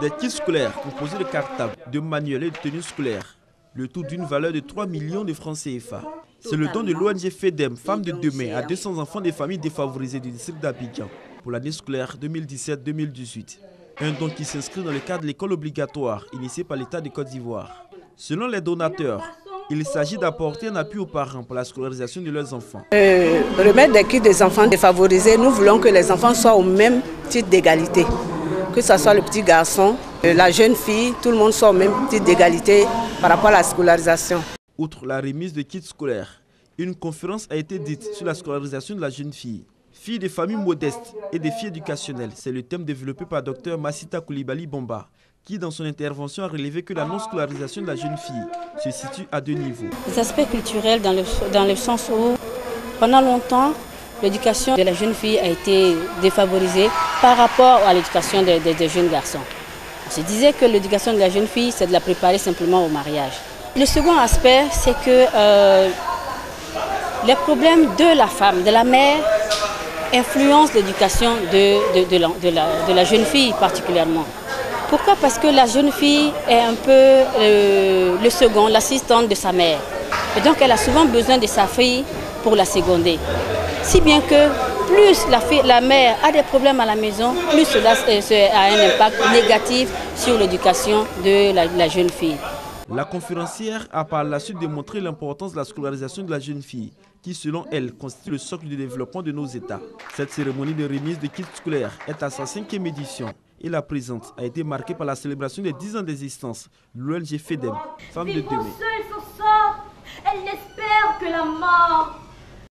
Des kits scolaires composés de cartables, de manuels et de tenues scolaires. Le tout d'une valeur de 3 millions de francs CFA. C'est le don de l'ONG FEDEM, Femmes de Demain, à 200 enfants des familles défavorisées du district d'Abidjan pour l'année scolaire 2017-2018. Un don qui s'inscrit dans le cadre de l'école obligatoire initiée par l'État de Côte d'Ivoire. Selon les donateurs, il s'agit d'apporter un appui aux parents pour la scolarisation de leurs enfants. Remettre des kits des enfants défavorisés, nous voulons que les enfants soient au même titre d'égalité. Que ce soit le petit garçon, la jeune fille, tout le monde soit au même titre d'égalité par rapport à la scolarisation. Outre la remise de kits scolaires, une conférence a été dite sur la scolarisation de la jeune fille. Filles de familles modestes et défis éducationnels, c'est le thème développé par Dr Massita Koulibaly Bomba, qui dans son intervention a relevé que la non-scolarisation de la jeune fille se situe à 2 niveaux. Les aspects culturels dans le sens où, pendant longtemps, l'éducation de la jeune fille a été défavorisée par rapport à l'éducation des jeunes garçons. On se disait que l'éducation de la jeune fille, c'est de la préparer simplement au mariage. Le second aspect, c'est que les problèmes de la femme, de la mère, influencent l'éducation de la jeune fille particulièrement. Pourquoi? Parce que la jeune fille est un peu le second, l'assistante de sa mère. Et donc elle a souvent besoin de sa fille pour la seconder. Si bien que plus la mère a des problèmes à la maison, plus cela a un impact négatif sur l'éducation de la jeune fille. La conférencière a par la suite démontré l'importance de la scolarisation de la jeune fille, qui selon elle constitue le socle du développement de nos États. Cette cérémonie de remise de kits scolaires est à sa 5e édition et la présente a été marquée par la célébration des 10 ans d'existence de l'ONG FEDEM, Femmes de Demain. Elle n'espère que la mort.